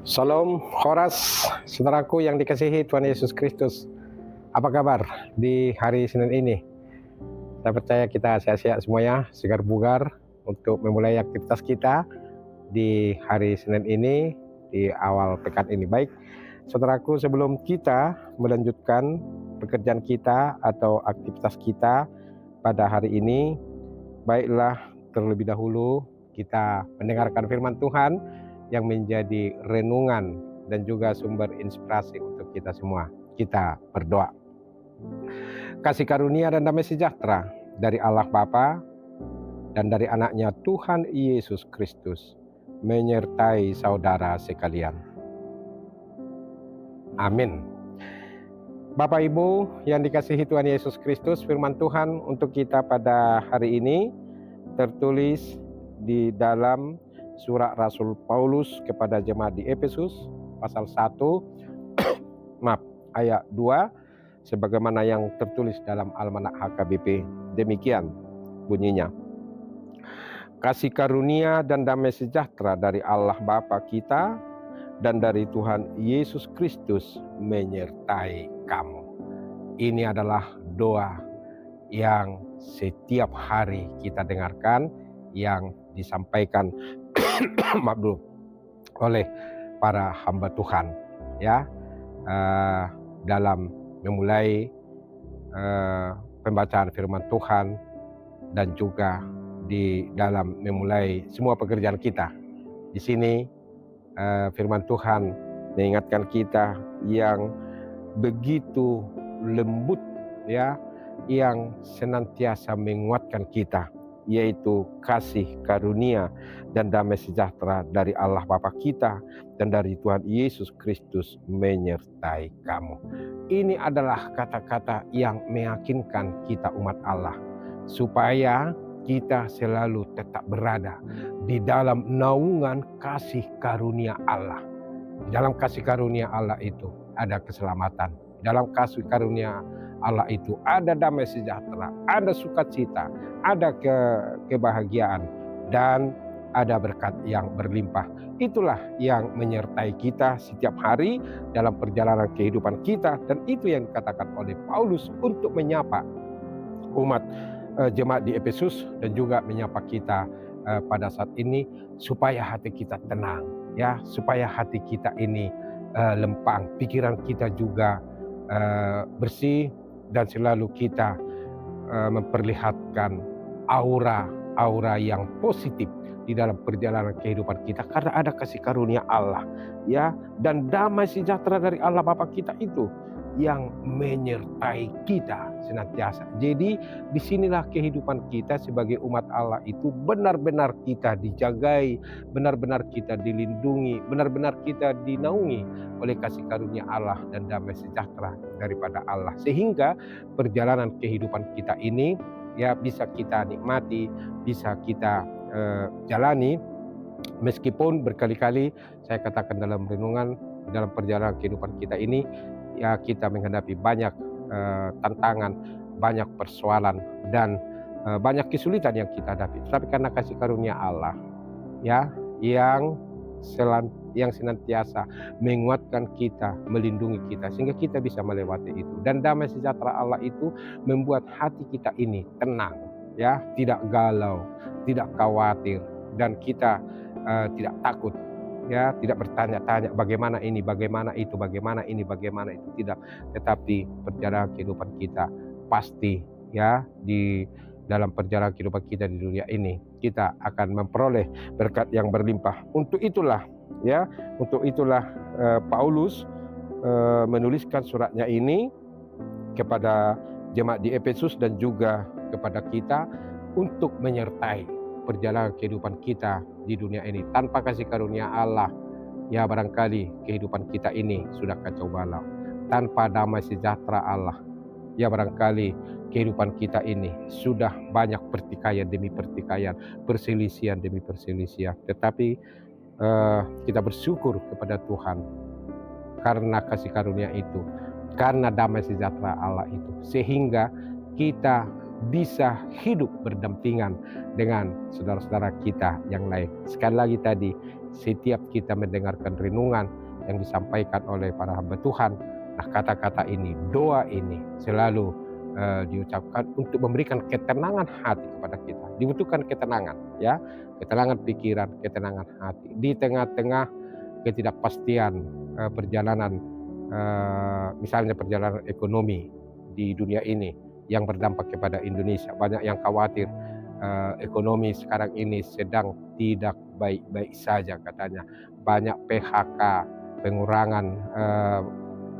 Salam Horas, saudaraku yang dikasihi Tuhan Yesus Kristus. Apa kabar di hari Senin ini? Saya percaya kita sehat-sehat semuanya, segar bugar untuk memulai aktivitas kita di hari Senin ini, di awal pekan ini. Baik, saudaraku, sebelum kita melanjutkan pekerjaan kita atau aktivitas kita pada hari ini, baiklah terlebih dahulu kita mendengarkan firman Tuhan yang menjadi renungan dan juga sumber inspirasi untuk kita semua. Kita berdoa. Kasih karunia dan damai sejahtera dari Allah Bapa dan dari anaknya Tuhan Yesus Kristus menyertai saudara sekalian. Amin. Bapak Ibu yang dikasihi Tuhan Yesus Kristus, firman Tuhan untuk kita pada hari ini tertulis di dalam surat Rasul Paulus kepada jemaat di Efesus pasal 1 ayat 2 sebagaimana yang tertulis dalam Almanak HKBP. Demikian bunyinya. Kasih karunia dan damai sejahtera dari Allah Bapa kita dan dari Tuhan Yesus Kristus menyertai kamu. Ini adalah doa yang setiap hari kita dengarkan, yang disampaikan oleh para hamba Tuhan, ya, dalam memulai pembacaan firman Tuhan dan juga di dalam memulai semua pekerjaan kita. Di sini firman Tuhan mengingatkan kita yang begitu lembut, ya, yang senantiasa menguatkan kita, yaitu kasih karunia dan damai sejahtera dari Allah Bapa kita dan dari Tuhan Yesus Kristus menyertai kamu. Ini adalah kata-kata yang meyakinkan kita umat Allah, supaya kita selalu tetap berada di dalam naungan kasih karunia Allah. Di dalam kasih karunia Allah itu ada keselamatan. Dalam kasih karunia Allah itu ada damai sejahtera, ada sukacita, ada kebahagiaan, dan ada berkat yang berlimpah. Itulah yang menyertai kita setiap hari dalam perjalanan kehidupan kita, dan itu yang dikatakan oleh Paulus untuk menyapa umat jemaat di Efesus dan juga menyapa kita pada saat ini, supaya hati kita tenang, ya, supaya hati kita ini lempang, pikiran kita juga bersih, dan selalu kita memperlihatkan aura yang positif di dalam perjalanan kehidupan kita, karena ada kasih karunia Allah, ya, dan damai sejahtera dari Allah Bapa kita itu yang menyertai kita senantiasa. Jadi disinilah kehidupan kita sebagai umat Allah itu benar-benar kita dijagai, benar-benar kita dilindungi, benar-benar kita dinaungi oleh kasih karunia Allah dan damai sejahtera daripada Allah, sehingga perjalanan kehidupan kita ini, ya, bisa kita nikmati, bisa kita jalani, meskipun berkali-kali saya katakan dalam renungan, dalam perjalanan kehidupan kita ini, ya, kita menghadapi banyak tantangan, banyak persoalan, dan banyak kesulitan yang kita hadapi. Tapi karena kasih karunia Allah, ya, yang senantiasa menguatkan kita, melindungi kita, sehingga kita bisa melewati itu. Dan damai sejahtera Allah itu membuat hati kita ini tenang, ya, tidak galau, tidak khawatir, dan kita tidak takut, ya, tidak bertanya-tanya bagaimana ini, bagaimana itu, bagaimana ini, bagaimana itu, tidak. Tetapi perjalanan kehidupan kita pasti, ya, di dalam perjalanan kehidupan kita di dunia ini, kita akan memperoleh berkat yang berlimpah. Untuk itulah, ya, Paulus menuliskan suratnya ini kepada jemaat di Efesus dan juga kepada kita untuk menyertai perjalanan kehidupan kita di dunia ini. Tanpa kasih karunia Allah, ya, barangkali kehidupan kita ini sudah kacau balau. Tanpa damai sejahtera Allah, Ya barangkali kehidupan kita ini sudah banyak pertikaian demi pertikaian, perselisihan demi perselisihan. Tetapi kita bersyukur kepada Tuhan karena kasih karunia itu, karena damai sejahtera Allah itu, sehingga kita bisa hidup berdampingan dengan saudara-saudara kita yang lain. Sekali lagi tadi, setiap kita mendengarkan renungan yang disampaikan oleh para hamba Tuhan, nah kata-kata ini, doa ini selalu diucapkan untuk memberikan ketenangan hati kepada kita. Dibutuhkan ketenangan, ya, ketenangan pikiran, ketenangan hati di tengah-tengah ketidakpastian perjalanan, misalnya perjalanan ekonomi di dunia ini yang berdampak kepada Indonesia. Banyak yang khawatir ekonomi sekarang ini sedang tidak baik-baik saja katanya. Banyak PHK, pengurangan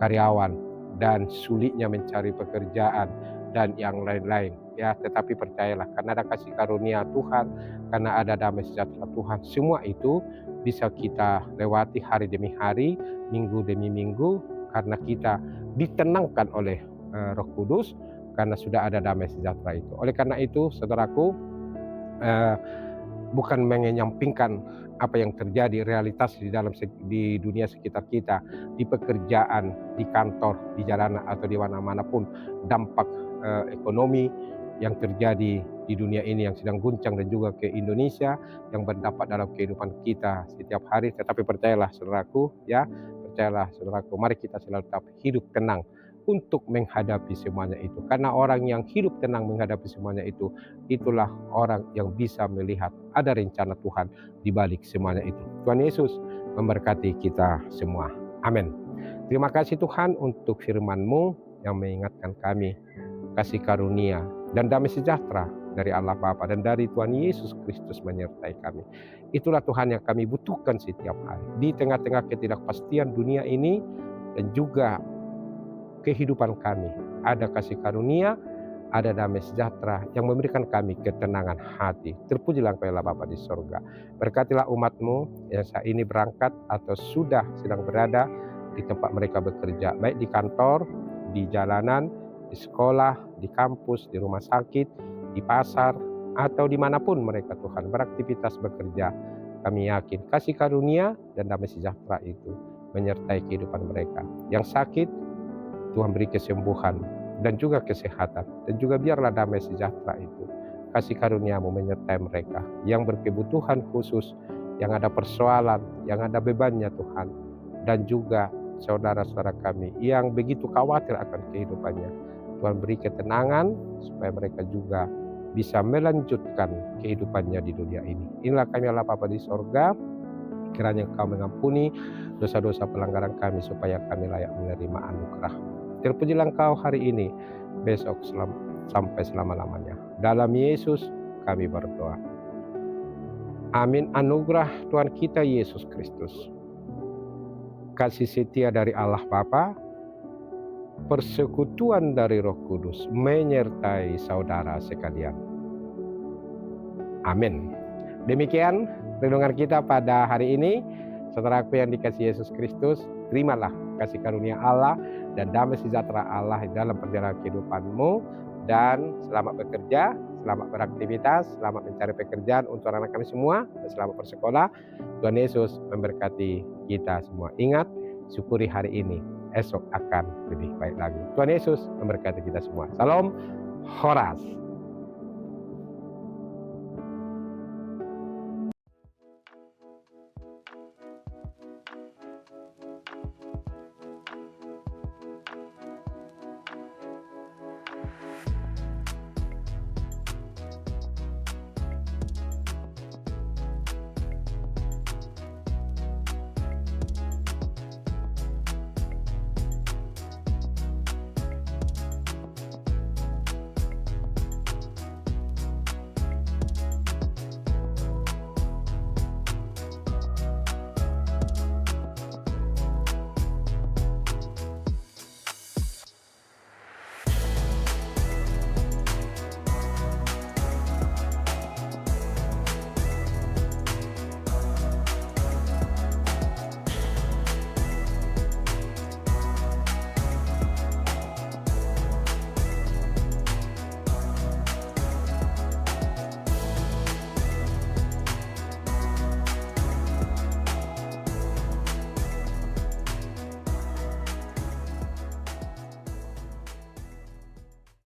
karyawan, dan sulitnya mencari pekerjaan dan yang lain-lain. Ya, tetapi percayalah, karena ada kasih karunia Tuhan, karena ada damai sejahtera Tuhan, semua itu bisa kita lewati hari demi hari, minggu demi minggu, karena kita ditenangkan oleh Roh Kudus, karena sudah ada damai sejahtera itu. Oleh karena itu, saudaraku, bukan menyampingkan apa yang terjadi realitas di dunia sekitar kita, di pekerjaan, di kantor, di jalanan atau di mana-mana pun, dampak ekonomi yang terjadi di dunia ini yang sedang guncang, dan juga ke Indonesia yang berdampak dalam kehidupan kita setiap hari. Tetapi percayalah saudaraku, ya, percayalah saudaraku, mari kita selalu tetap hidup tenang untuk menghadapi semuanya itu. Karena orang yang hidup tenang menghadapi semuanya itu, itulah orang yang bisa melihat ada rencana Tuhan di balik semuanya itu. Tuhan Yesus memberkati kita semua. Amin. Terima kasih Tuhan untuk firman-Mu yang mengingatkan kami kasih karunia dan damai sejahtera dari Allah Bapa dan dari Tuhan Yesus Kristus menyertai kami. Itulah Tuhan yang kami butuhkan setiap hari. Di tengah-tengah ketidakpastian dunia ini dan juga kehidupan kami, ada kasih karunia, ada damai sejahtera yang memberikan kami ketenangan hati. Terpujilah Engkau ya Bapa di sorga. Berkatilah umat-Mu yang saat ini berangkat atau sudah sedang berada di tempat mereka bekerja, baik di kantor, di jalanan, di sekolah, di kampus, di rumah sakit, di pasar, atau dimanapun mereka Tuhan beraktivitas bekerja. Kami yakin kasih karunia dan damai sejahtera itu menyertai kehidupan mereka. Yang sakit, Tuhan beri kesembuhan dan juga kesehatan, dan juga biarlah damai sejahtera itu, kasih karunia-Mu menyertai mereka yang berkebutuhan khusus, yang ada persoalan, yang ada bebannya Tuhan, dan juga saudara-saudara kami yang begitu khawatir akan kehidupannya. Tuhan beri ketenangan supaya mereka juga bisa melanjutkan kehidupannya di dunia ini. Inilah kami Allah Bapa di sorga, kiranya Engkau mengampuni dosa-dosa pelanggaran kami supaya kami layak menerima anugerah. Terpujilah Engkau hari ini, besok, sampai selama-lamanya. Dalam Yesus kami berdoa. Amin. Anugerah Tuhan kita Yesus Kristus, kasih setia dari Allah Bapa, persekutuan dari Roh Kudus menyertai saudara sekalian. Amin. Demikian renungan kita pada hari ini. Saudaraku yang dikasihi Yesus Kristus, terimalah kasih karunia Allah dan damai sejahtera Allah dalam perjalanan kehidupanmu, dan selamat bekerja, selamat beraktivitas, selamat mencari pekerjaan untuk anak kami semua, dan selamat bersekolah. Tuhan Yesus memberkati kita semua. Ingat, syukuri hari ini, esok akan lebih baik lagi. Tuhan Yesus memberkati kita semua. Salam Horas.